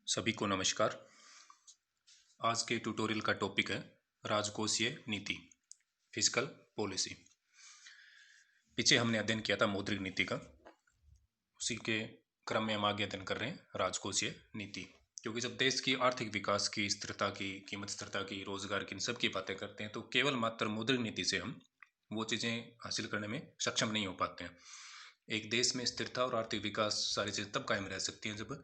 सभी को नमस्कार। आज के ट्यूटोरियल का टॉपिक है राजकोषीय नीति, फिस्कल पॉलिसी। पीछे हमने अध्ययन किया था मौद्रिक नीति का, उसी के क्रम में हम आगे अध्ययन कर रहे हैं राजकोषीय नीति। क्योंकि जब देश की आर्थिक विकास की, स्थिरता की, कीमत स्थिरता की, रोजगार की, इन सब की बातें करते हैं तो केवल मात्र मौद्रिक नीति से हम वो चीज़ें हासिल करने में सक्षम नहीं हो पाते हैं। एक देश में स्थिरता और आर्थिक विकास सारी चीज़ें तब कायम रह सकती हैं जब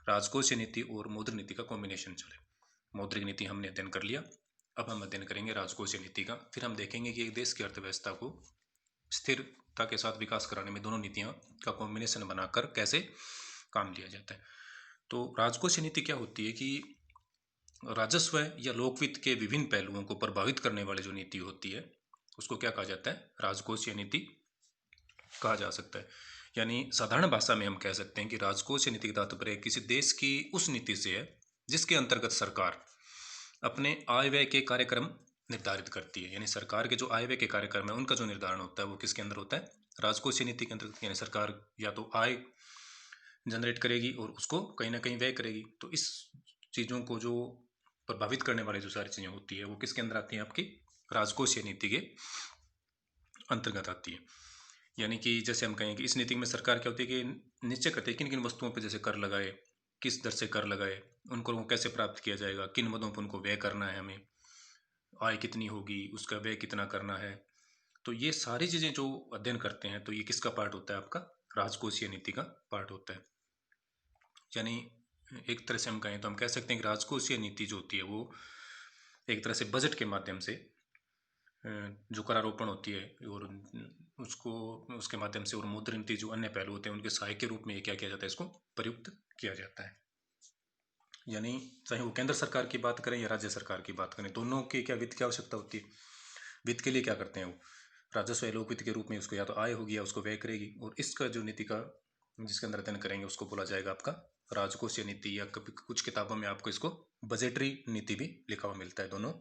राजकोषीय नीति और मौद्रिक नीति का कॉम्बिनेशन चले। मौद्रिक नीति हमने अध्ययन कर लिया, अब हम अध्ययन करेंगे राजकोषीय नीति का। फिर हम देखेंगे कि एक देश की अर्थव्यवस्था को स्थिरता के साथ विकास कराने में दोनों नीतियों का कॉम्बिनेशन बनाकर कैसे काम लिया जाता है। तो राजकोषीय नीति क्या होती है कि राजस्व या लोकवित्त के विभिन्न पहलुओं को प्रभावित करने वाली जो नीति होती है उसको क्या कहा जाता है, राजकोषीय नीति कहा जा सकता है। यानी साधारण भाषा में हम कह सकते हैं कि राजकोषीय नीति का तात्पर्य किसी देश की उस नीति से है जिसके अंतर्गत सरकार अपने आय व्यय के कार्यक्रम निर्धारित करती है। यानी सरकार के जो आय व्यय के कार्यक्रम है उनका जो निर्धारण होता है वो किसके अंदर होता है, राजकोषीय नीति के अंतर्गत। यानी सरकार या तो आय जनरेट करेगी और उसको कहीं ना कहीं व्यय करेगी। तो इस चीज़ों को जो प्रभावित करने वाली जो सारी चीज़ें होती है वो किसके अंदर आती हैं, आपकी राजकोषीय नीति के अंतर्गत आती है। यानी कि जैसे हम कहें कि इस नीति में सरकार क्या होती है कि निश्चय करती है किन किन वस्तुओं पर जैसे कर लगाए, किस दर से कर लगाए, उनको कैसे प्राप्त किया जाएगा, किन मदों पर उनको व्यय करना है, हमें आय कितनी होगी, उसका व्यय कितना करना है। तो ये सारी चीज़ें जो अध्ययन करते हैं तो ये किसका पार्ट होता है, आपका राजकोषीय नीति का पार्ट होता है। यानी एक तरह से हम कहें तो हम कह सकते हैं कि राजकोषीय नीति जो होती है वो एक तरह से बजट के माध्यम से जो करारोपण होती है और उसको उसके माध्यम से और मौद्रिक नीति जो अन्य पहलू होते हैं उनके सहायक के रूप में ये क्या किया जाता है, इसको प्रयुक्त किया जाता है। यानी चाहे वो केंद्र सरकार की बात करें या राज्य सरकार की बात करें, दोनों की क्या वित्त की आवश्यकता होती है। वित्त के लिए क्या करते हैं वो राजस्व लोक वित्त के रूप में उसको या तो आय होगी या उसको व्यय करेगी। और इसका जो नीति का जिसके अंदर अध्ययन करेंगे उसको बोला जाएगा आपका राजकोषीय नीति, या कभी कुछ किताबों में आपको इसको बजटरी नीति भी लिखा हुआ मिलता है। दोनों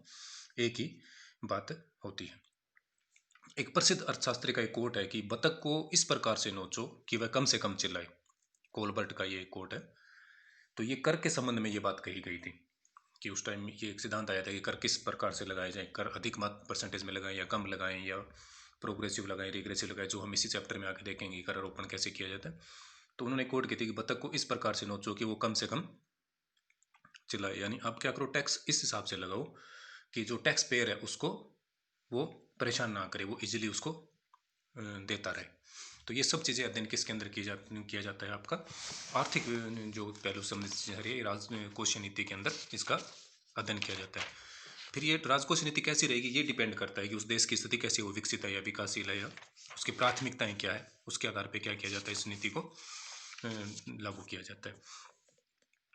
एक ही बात होती है। एक प्रसिद्ध अर्थशास्त्री का एक कोट है कि बतख को इस प्रकार से नोचो कि वह कम से कम चिल्लाए। कोलबर्ट का ये कोट है। तो ये कर के संबंध में ये बात कही गई थी कि उस टाइम ये एक सिद्धांत आया था कि कर किस प्रकार से लगाए जाए, कर अधिक परसेंटेज में लगाएं या कम लगाएं या प्रोग्रेसिव लगाएं, रिग्रेसिव लगाएं, जो हम इसी चैप्टर में आके देखेंगे कर आरोपण कैसे किया जाता है। तो उन्होंने कोट की थी कि बतख को इस प्रकार से नोचो कि वो कम से कम चिल्लाए। यानी आप क्या करो, टैक्स इस हिसाब से लगाओ कि जो टैक्स पेयर है उसको वो परेशान ना करे, वो इजीली उसको देता रहे। तो ये सब चीज़ें अध्ययन किसके अंदर किया जाता है, आपका आर्थिक जो पहलू संबंधित राजकोषीय नीति के अंदर इसका अध्ययन किया जाता है। फिर ये राजकोषीय नीति कैसी रहेगी ये डिपेंड करता है कि उस देश की स्थिति कैसी, वो विकसित है या विकासशील है, या उसकी प्राथमिकताएं क्या है, उसके आधार पर क्या किया जाता है, इस नीति को लागू किया जाता है।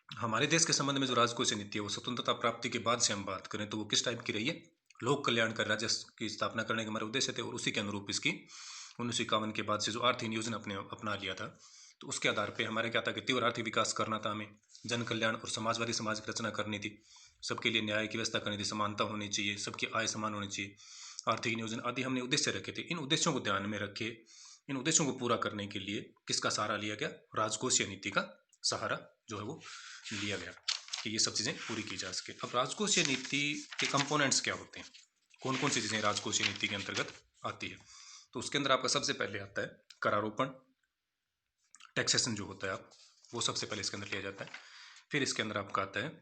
हमारे देश के संबंध में जो राजकोषीय नीति है वो स्वतंत्रता प्राप्ति के बाद से हम बात करें तो वो किस टाइप की रही है, लोक कल्याणकारी राज्य की स्थापना करने के हमारे उद्देश्य थे और उसी के अनुरूप इसकी 1951 के बाद से जो आर्थिक नियोजन अपने अपना लिया था तो उसके आधार पे हमारे क्या था कि तीव्र आर्थिक विकास करना था, हमें जन कल्याण और समाजवादी समाज की रचना करनी थी, सबके लिए न्याय की व्यवस्था करनी थी, समानता होनी चाहिए, सबकी आय समान होनी चाहिए, आर्थिक नियोजन आदि हमने उद्देश्य रखे थे। इन उद्देश्यों को ध्यान में रखे, इन उद्देश्यों को पूरा करने के लिए किसका सहारा लिया गया, राजकोषीय नीति का सहारा जो है वो लिया गया कि ये सब चीज़ें पूरी की जा सके। अब राजकोषीय नीति के कंपोनेंट्स क्या होते हैं, कौन कौन सी चीज़ें राजकोषीय नीति के अंतर्गत आती है। तो उसके अंदर आपका सबसे पहले आता है करारोपण, टैक्सेशन जो होता है आप वो सबसे पहले इसके अंदर लिया जाता है। फिर इसके अंदर आपका आता है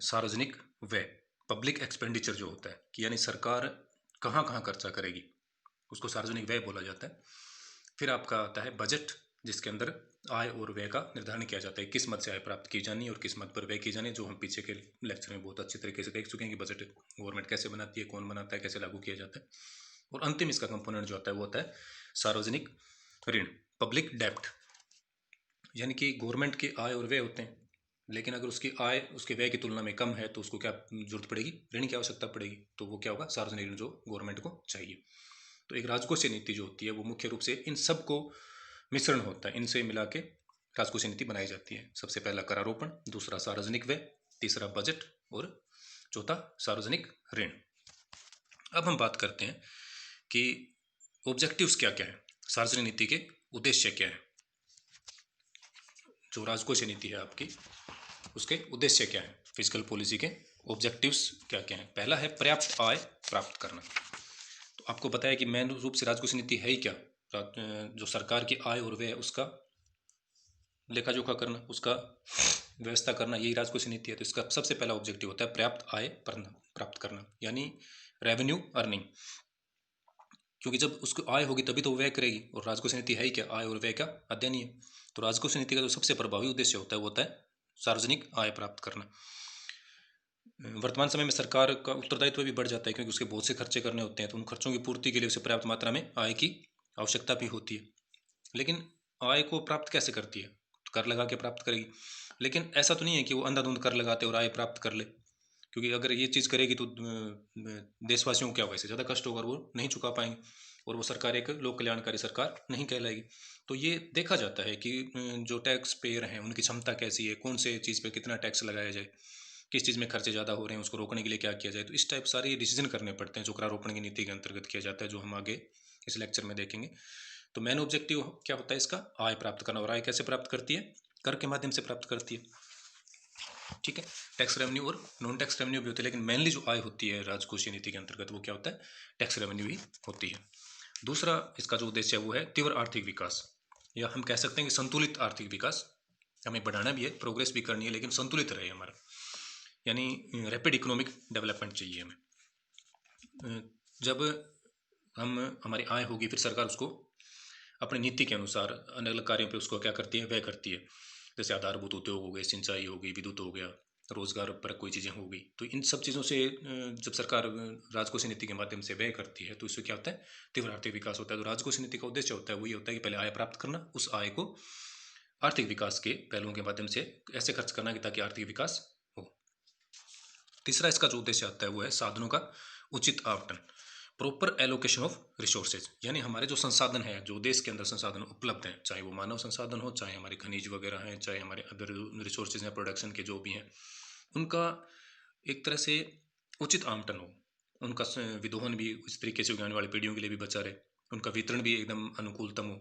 सार्वजनिक व्यय, पब्लिक एक्सपेंडिचर जो होता है कि यानी सरकार कहाँ कहाँ खर्चा करेगी उसको सार्वजनिक व्यय बोला जाता है। फिर आपका आता है बजट जिसके अंदर आय और व्यय का निर्धारण किया जाता है, किस मद से आय प्राप्त की जानी और किस मद पर व्यय की जानी, जो हम पीछे के लेक्चर में बहुत अच्छी तरीके से देख चुके हैं कि बजट गवर्नमेंट कैसे बनाती है, कौन बनाता है, कैसे लागू किया जाता है। और अंतिम इसका कंपोनेंट जो आता है वो होता है सार्वजनिक ऋण, पब्लिक डेप्ट। यानी कि गवर्नमेंट के आय और व्यय होते हैं लेकिन अगर उसकी आय उसके व्यय की तुलना में कम है तो उसको क्या जरूरत पड़ेगी, ऋण की आवश्यकता पड़ेगी। तो वो क्या होगा, सार्वजनिक ऋण जो गवर्नमेंट को चाहिए। तो एक राजकोषीय नीति जो होती है वो मुख्य रूप से इन सब को मिश्रण होता है, इनसे मिला के राजकोषीय नीति बनाई जाती है। सबसे पहला करारोपण, दूसरा सार्वजनिक व्यय, तीसरा बजट और चौथा सार्वजनिक ऋण। अब हम बात करते हैं कि ऑब्जेक्टिव्स क्या क्या है, सार्वजनिक नीति के उद्देश्य क्या है। जो राजकोषीय नीति है आपकी उसके उद्देश्य क्या है, फिजिकल पॉलिसी के ऑब्जेक्टिव्स क्या क्या हैं। पहला है पर्याप्त आय प्राप्त करना। तो आपको पता है कि मेन रूप से राजकोषीय नीति है ही क्या, जो सरकार की आय और व्यय उसका लेखा जोखा करना, उसका व्यवस्था करना, यही राजकोषीय नीति है। तो इसका सबसे पहला ऑब्जेक्टिव होता है पर्याप्त आय प्राप्त करना, यानी रेवेन्यू अर्निंग। क्योंकि जब उसको आय होगी तभी तो व्यय करेगी, और राजकोषीय नीति है ही क्या, आय और व्यय का अध्ययन ही है। तो राजकोषीय नीति का जो सबसे प्रभावी उद्देश्य होता है वो होता है सार्वजनिक आय प्राप्त करना। वर्तमान समय में सरकार का उत्तरदायित्व भी बढ़ जाता है, क्योंकि उसके बहुत से खर्चे करने होते हैं, तो उन खर्चों की पूर्ति के लिए उसे पर्याप्त मात्रा में आय की आवश्यकता भी होती है। लेकिन आय को प्राप्त कैसे करती है, तो कर लगा के प्राप्त करेगी। लेकिन ऐसा तो नहीं है कि वो अंधाधुंध कर लगाते और आय प्राप्त कर ले, क्योंकि अगर ये चीज़ करेगी तो देशवासियों को क्या वैसे ज़्यादा कष्ट होगा, वो नहीं चुका पाएंगे, और वो सरकार एक लोक कल्याणकारी सरकार नहीं कहलाएगी। तो ये देखा जाता है कि जो टैक्स पेयर हैं उनकी क्षमता कैसी है, कौन से चीज़ पे कितना टैक्स लगाया जाए, किस चीज़ में खर्चे ज़्यादा हो रहे हैं, उसको रोकने के लिए क्या किया जाए। तो इस टाइप सारे डिसीजन करने पड़ते हैं, जो करारोपण की नीति के अंतर्गत किया जाता है, जो हम आगे इस लेक्चर में देखेंगे। तो मेन ऑब्जेक्टिव क्या होता है इसका, आय प्राप्त करना। और आय कैसे प्राप्त करती है, कर के माध्यम से प्राप्त करती है। ठीक है, टैक्स रेवेन्यू और नॉन टैक्स रेवेन्यू भी होती है, लेकिन मेनली जो आय होती है राजकोषीय नीति के अंतर्गत वो क्या होता है, टैक्स रेवेन्यू ही होती है। दूसरा इसका जो उद्देश्य है वो है तीव्र आर्थिक विकास, या हम कह सकते हैं कि संतुलित आर्थिक विकास। हमें बढ़ाना भी है, प्रोग्रेस भी करनी है, लेकिन संतुलित रहे हमारा, यानी रैपिड इकोनॉमिक डेवलपमेंट चाहिए हमें। जब हम हमारी आय होगी, फिर सरकार उसको अपनी नीति के अनुसार अलग अलग कार्यों पे उसको क्या करती है, व्यय करती है। जैसे आधारभूत उद्योग हो गए, सिंचाई होगी, विद्युत हो गया, रोजगार पर कोई चीज़ें होगी। तो इन सब चीज़ों से जब सरकार राजकोषीय नीति के माध्यम से व्यय करती है, तो इससे क्या होता है, तीव्र आर्थिक विकास होता है। तो राजकोषीय नीति का उद्देश्य होता है वो ये होता है कि पहले आय प्राप्त करना, उस आय को आर्थिक विकास के पहलुओं के माध्यम से ऐसे खर्च करना कि ताकि आर्थिक विकास हो। तीसरा इसका जो उद्देश्य आता है वो है साधनों का उचित आवंटन, प्रॉपर एलोकेशन ऑफ रिसोर्सेज। यानी हमारे जो संसाधन है, जो देश के अंदर संसाधन उपलब्ध हैं, चाहे वो मानव संसाधन हो, चाहे हमारे खनिज वगैरह हैं, चाहे हमारे अदर रिसोर्सेज हैं प्रोडक्शन के जो भी हैं, उनका एक तरह से उचित आवंटन हो, उनका विदोहन भी इस तरीके से आने वाली पीढ़ियों के लिए भी बचा रहे, उनका वितरण भी एकदम अनुकूलतम हो,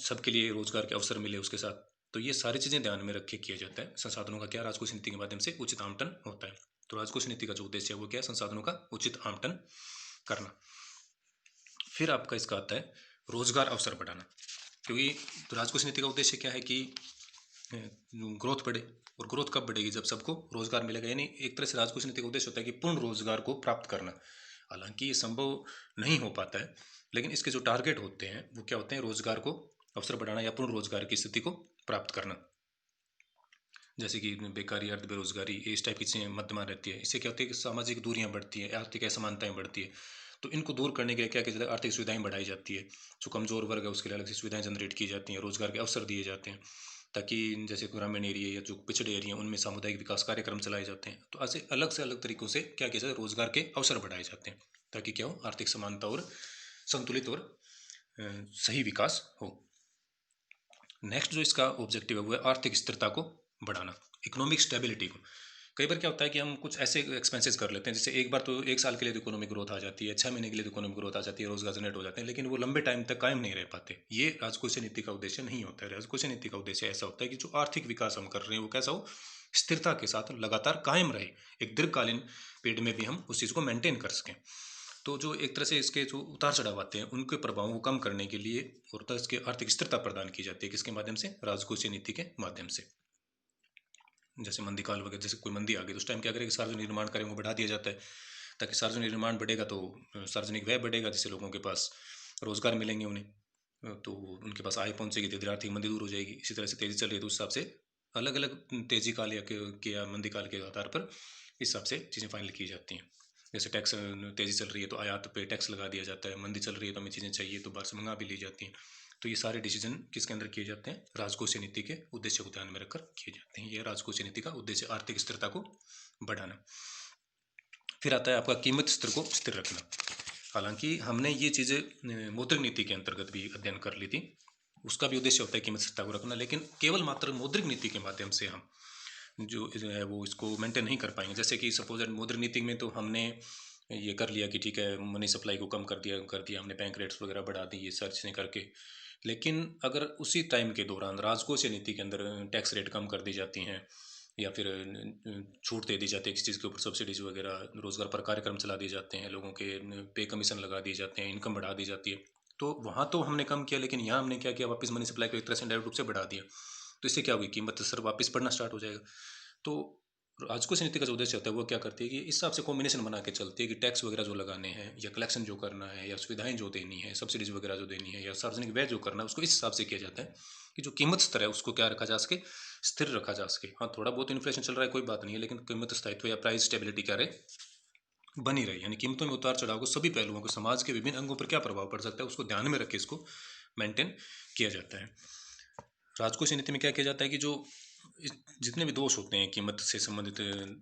सबके लिए रोजगार के अवसर मिले उसके साथ। तो ये सारी चीज़ें ध्यान में रख के किया जाता है। संसाधनों का क्या, राजकोषीय नीति के माध्यम से उचित आवंटन होता है। तो राजकोषीय नीति का जो उद्देश्य है वो क्या है, संसाधनों का उचित आवंटन करना। फिर आपका इसका आता है रोजगार अवसर बढ़ाना, क्योंकि राजकोषीय नीति का उद्देश्य क्या है कि ग्रोथ बढ़े, और ग्रोथ कब बढ़ेगी, जब सबको रोजगार मिलेगा। यानी एक तरह से राजकोषीय नीति का उद्देश्य होता है कि पूर्ण रोजगार को प्राप्त करना। हालांकि ये संभव नहीं हो पाता है, लेकिन इसके जो टारगेट होते हैं वो क्या होते हैं, रोजगार को अवसर बढ़ाना या पूर्ण रोजगार की स्थिति को प्राप्त करना। जैसे कि बेकारी, अर्ध बेरोजगारी, इस टाइप की चीज़ें मध्यमा रहती है। इससे क्या होती है कि सामाजिक दूरियां बढ़ती है, आर्थिक असमानताएं बढ़ती है। तो इनको दूर करने के लिए क्या किया जाता है, आर्थिक सुविधाएं बढ़ाई जाती है। जो कमजोर वर्ग है उसके लिए अलग से सुविधाएं जनरेट की जाती हैं, रोजगार के अवसर दिए जाते हैं, ताकि जैसे ग्रामीण एरिया या जो पिछड़े एरिया उनमें सामुदायिक विकास कार्यक्रम चलाए जाते हैं। तो ऐसे अलग से अलग तरीकों से क्या किया जाता है, रोजगार के अवसर बढ़ाए जाते हैं, ताकि क्या हो, आर्थिक समानता और संतुलित और सही विकास हो। नेक्स्ट जो इसका ऑब्जेक्टिव है वो है आर्थिक स्थिरता को बढ़ाना, इकोनॉमिक स्टेबिलिटी को। कई बार क्या होता है कि हम कुछ ऐसे एक्सपेंसेस कर लेते हैं, जैसे एक बार तो एक साल के लिए तो इकोनॉमिक ग्रोथ आ जाती है, 6 महीने के लिए तो इकोनॉमिक ग्रोथ आ जाती है, रोजगार जनरेट हो जाते हैं, लेकिन वो लंबे टाइम तक कायम नहीं रह पाते। ये राजकोषीय नीति का उद्देश्य नहीं होता है। राजकोषीय नीति का उद्देश्य ऐसा होता है कि जो आर्थिक विकास हम कर रहे हैं वो कैसा हो, स्थिरता के साथ लगातार कायम रहे, एक दीर्घकालीन पीरियड में भी हम उस चीज़ को मेंटेन कर सकें। तो जो एक तरह से इसके जो उतार चढ़ाव आते हैं उनके प्रभावों को कम करने के लिए और तो इसके आर्थिक स्थिरता प्रदान की जाती है, किसके माध्यम से, राजकोषीय नीति के माध्यम से। जैसे मंदी काल वगैरह, जैसे कोई मंदी आ गई तो उस टाइम क्या करेगा, सार्वजनिक निर्माण कार्यों को बढ़ा दिया जाता है, ताकि सार्वजनिक निर्माण बढ़ेगा तो सार्वजनिक व्यय बढ़ेगा, जिससे लोगों के पास रोजगार मिलेंगे उन्हें, तो उनके पास आय पहुंचेगी, धीरे आर्थिक मंदी दूर हो जाएगी। इसी तरह से तेजी चल रही है तो उस हिसाब से अलग अलग तेजी काल या मंदी काल के आधार पर इस हिसाब से चीज़ें फाइनल की जाती हैं। जैसे टैक्स तेजी चल रही है तो आयात पे टैक्स लगा दिया जाता है, मंदी चल रही है तो हमें चीज़ें चाहिए तो बाहर से मंगा भी ली जाती हैं। तो ये सारे डिसीजन किसके अंदर किए जाते हैं, राजकोषीय नीति के उद्देश्य को ध्यान में रखकर किए जाते हैं। यह राजकोषीय नीति का उद्देश्य आर्थिक स्थिरता को बढ़ाना। फिर आता है आपका कीमत स्तर को स्थिर रखना। हालांकि हमने ये चीज़ें मौद्रिक नीति के अंतर्गत भी अध्ययन कर ली थी, उसका भी उद्देश्य होता है कीमत स्थिरता को रखना, लेकिन केवल मात्र मौद्रिक नीति के माध्यम से हम जो है वो इसको मेंटेन नहीं कर पाएंगे। जैसे कि सपोज मौद्रिक नीति में तो हमने ये कर लिया कि ठीक है, मनी सप्लाई को कम कर दिया हमने, बैंक रेट्स वगैरह बढ़ा दी, ये सारी चीज़ें करके लेकिन अगर उसी टाइम के दौरान राजकोषीय नीति के अंदर टैक्स रेट कम कर दी जाती हैं या फिर छूट दे दी जाती है किसी चीज़ के ऊपर, सब्सिडीज वगैरह, रोजगार पर कार्यक्रम चला दिए जाते हैं, लोगों के पे कमीशन लगा दिए जाते हैं, इनकम बढ़ा दी जाती है, तो वहाँ तो हमने कम किया, लेकिन यहाँ हमने क्या किया, वापस मनी सप्लाई को एक तरह से डायरेक्ट रूप से बढ़ा दिया। तो इससे क्या होगी, कीमत सर वापस बढ़ना स्टार्ट हो जाएगा। तो राजकोषीय नीति का जो उद्देश्य होता है वो क्या करती है कि इस हिसाब से कॉम्बिनेशन बना के चलती है कि टैक्स वगैरह जो लगाने हैं या कलेक्शन जो करना है या सुविधाएं जो देनी है, सब्सिडीज वगैरह जो देनी है या सार्वजनिक व्यय जो करना है, उसको इस हिसाब से किया जाता है कि जो कीमत स्तर है उसको क्या रखा जा सके, स्थिर रखा जा सके। हाँ, थोड़ा बहुत इन्फ्लेशन चल रहा है कोई बात नहीं है, लेकिन कीमत स्थायित्व या प्राइस स्टेबिलिटी क्या रहे, बनी रही। यानी कीमतों में उतार चढ़ाव को, सभी पहलुओं को, समाज के विभिन्न अंगों पर क्या प्रभाव पड़ सकता है उसको ध्यान में रख के इसको मेंटेन किया जाता है। राजकोषीय नीति में क्या किया जाता है कि जो जितने भी दोष होते हैं कीमत से संबंधित,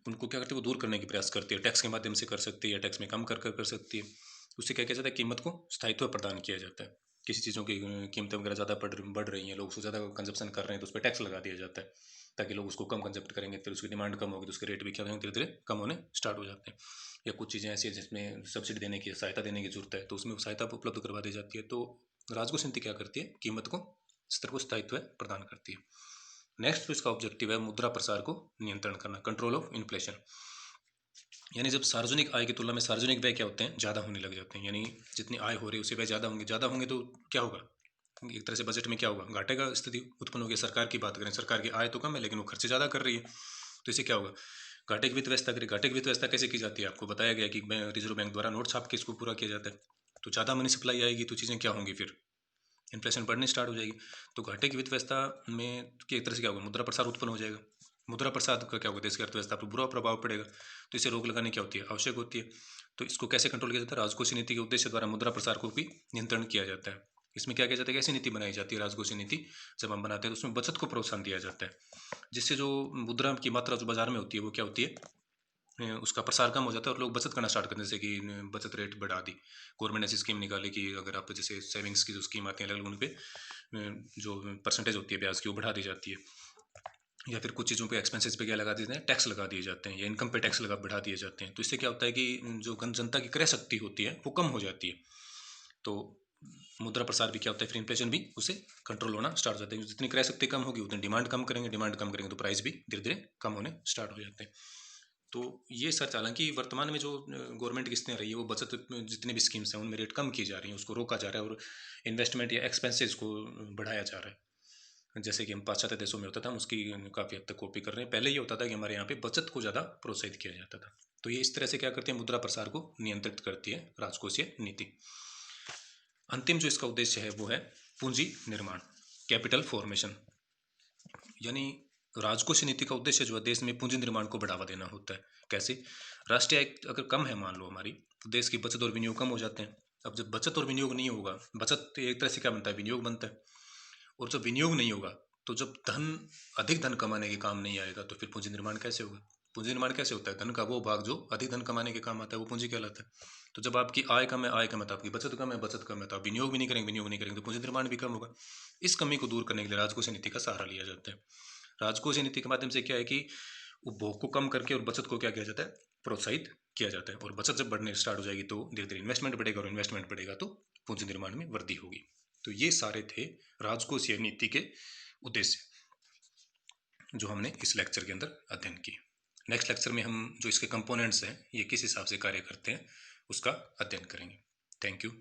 उनको क्या करते हैं, वो दूर करने की प्रयास करती है। टैक्स के माध्यम से कर सकती है या टैक्स में कम कर सकती है। उससे क्या किया जाता है, कीमत को स्थायित्व प्रदान किया जाता है। किसी चीज़ों की कीमतें वगैरह ज़्यादा बढ़ रही हैं, लोग उसको ज़्यादा कंजप्शन कर रहे हैं, तो उस पर टैक्स लगा दिया जाता है ताकि लोग उसको कम कंजप्ट करेंगे, फिर उसकी डिमांड कम होगी तो उसके रेट भी क्या होंगे, धीरे धीरे कम होने स्टार्ट हो जाते हैं। या कुछ चीज़ें ऐसी हैं जिसमें सब्सिडी देने की, सहायता देने की जरूरत है, तो उसमें सहायता उपलब्ध करवा दी जाती है। तो राजकोषीय नीति क्या करती है, कीमत को, स्तर को स्थायित्व प्रदान करती है। नेक्स्ट इसका ऑब्जेक्टिव है मुद्रा प्रसार को नियंत्रण करना, कंट्रोल ऑफ इन्फ्लेशन। यानी जब सार्वजनिक आय की तुलना में सार्वजनिक व्यय क्या होते हैं, ज़्यादा होने लग जाते हैं, यानी जितनी आय हो रही है उससे व्यय ज़्यादा होंगे तो क्या होगा, एक तरह से बजट में क्या होगा, घाटे का स्थिति उत्पन्न होगी। सरकार की बात करें, सरकार की आय तो कम है लेकिन वो खर्चे ज़्यादा कर रही है, तो इससे क्या होगा, घाटे की वित्त व्यवस्था करें। घाटे की वित्त व्यवस्था कैसे की जाती है, आपको बताया गया कि रिजर्व बैंक द्वारा नोट छाप के इसको पूरा किया जाता है। तो ज़्यादा मनी सप्लाई आएगी तो चीज़ें क्या होंगी, फिर इन्फ्लेशन बढ़नी स्टार्ट हो जाएगी। तो घाटे की वित्त व्यवस्था में कि एक तरह से क्या होगा, मुद्रा प्रसार उत्पन्न हो जाएगा। मुद्रा प्रसार का क्या होगा, देश की अर्थव्यवस्था पर बुरा प्रभाव पड़ेगा, तो इसे रोक लगाने क्या होती है, आवश्यक होती है। तो इसको कैसे कंट्रोल किया जाता है, राजकोषीय नीति के उद्देश्य द्वारा मुद्रा प्रसार को भी नियंत्रण किया जाता है। इसमें क्या किया जाता है, कैसी नीति बनाई जाती है, राजकोषीय नीति जब हम बनाते हैं तो उसमें बचत को प्रोत्साहन दिया जाता है, जिससे जो मुद्रा की मात्रा जो बाजार में होती है वो क्या होती है, उसका प्रसार कम हो जाता है और लोग बचत करना स्टार्ट करते हैं। जैसे कि बचत रेट बढ़ा दी, गवर्नमेंट ने ऐसी स्कीम निकाली कि अगर आप जैसे सेविंग्स की जो स्कीम आती है अलग, उन पे जो परसेंटेज होती है ब्याज की वो बढ़ा दी जाती है। या फिर कुछ चीज़ों पे एक्सपेंसेस पे क्या लगा देते हैं, टैक्स लगा दिए जाते हैं, या इनकम पे टैक्स बढ़ा दिए जाते हैं। तो इससे क्या होता है कि जो जनता की क्रय शक्ति होती है वो कम हो जाती है। तो मुद्रा प्रसार भी क्या होता है, फिर इन्फ्लेशन भी उसे कंट्रोल होना स्टार्ट हो जाता है। जितनी क्रय शक्ति कम होगी उतनी डिमांड कम करेंगे, डिमांड कम करेंगे तो प्राइस भी धीरे धीरे कम होने स्टार्ट हो जाते हैं। तो ये सच, हालांकि वर्तमान में जो गवर्नमेंट की स्थितियाँ रही है वो बचत जितने भी स्कीम्स हैं उनमें रेट कम की जा रही है, उसको रोका जा रहा है और इन्वेस्टमेंट या एक्सपेंसेस को बढ़ाया जा रहा है। जैसे कि हम पाश्चात्य देशों में होता था, हम उसकी काफ़ी हद तक कॉपी कर रहे हैं। पहले ये होता था कि हमारे यहाँ पे बचत को ज़्यादा प्रोत्साहित किया जाता था। तो ये इस तरह से क्या करती है, मुद्रा प्रसार को नियंत्रित करती है राजकोषीय नीति। अंतिम जो इसका उद्देश्य है वो है पूंजी निर्माण, कैपिटल फॉर्मेशन। यानी राजकोषीय नीति का उद्देश्य जो है देश में पूंजी निर्माण को बढ़ावा देना होता है। कैसे, राष्ट्रीय आय अगर कम है मान लो हमारी, तो देश की बचत और विनियोग कम हो जाते हैं। अब जब बचत और विनियोग नहीं होगा, बचत तो एक तरह से क्या बनता है, विनियोग बनता है, और जब विनियोग नहीं होगा तो जब अधिक धन कमाने के काम नहीं आएगा तो फिर पूंजी निर्माण कैसे होगा। पूंजी निर्माण कैसे होता है, धन का वो भाग जो अधिक धन कमाने के काम आता है वो पूंजी कहलाता है। तो जब आपकी आय कम है, आय कम है तो आपकी बचत कम है, बचत कम है तो आप विनियोग भी नहीं करेंगे, विनियोग नहीं करेंगे तो पूंजी निर्माण भी कम होगा। इस कमी को दूर करने के लिए राजकोषीय नीति का सहारा लिया जाता है। राजकोषीय नीति के माध्यम से क्या है कि उपभोग को कम करके और बचत को क्या किया जाता है, प्रोत्साहित किया जाता है। और बचत जब बढ़ने स्टार्ट हो जाएगी तो धीरे धीरे इन्वेस्टमेंट बढ़ेगा, और इन्वेस्टमेंट बढ़ेगा तो पूंजी निर्माण में वृद्धि होगी। तो ये सारे थे राजकोषीय नीति के उद्देश्य जो हमने इस लेक्चर के अंदर अध्ययन किए। नेक्स्ट लेक्चर में हम जो इसके कंपोनेंट्स हैं ये किस हिसाब से कार्य करते हैं उसका अध्ययन करेंगे। Thank you.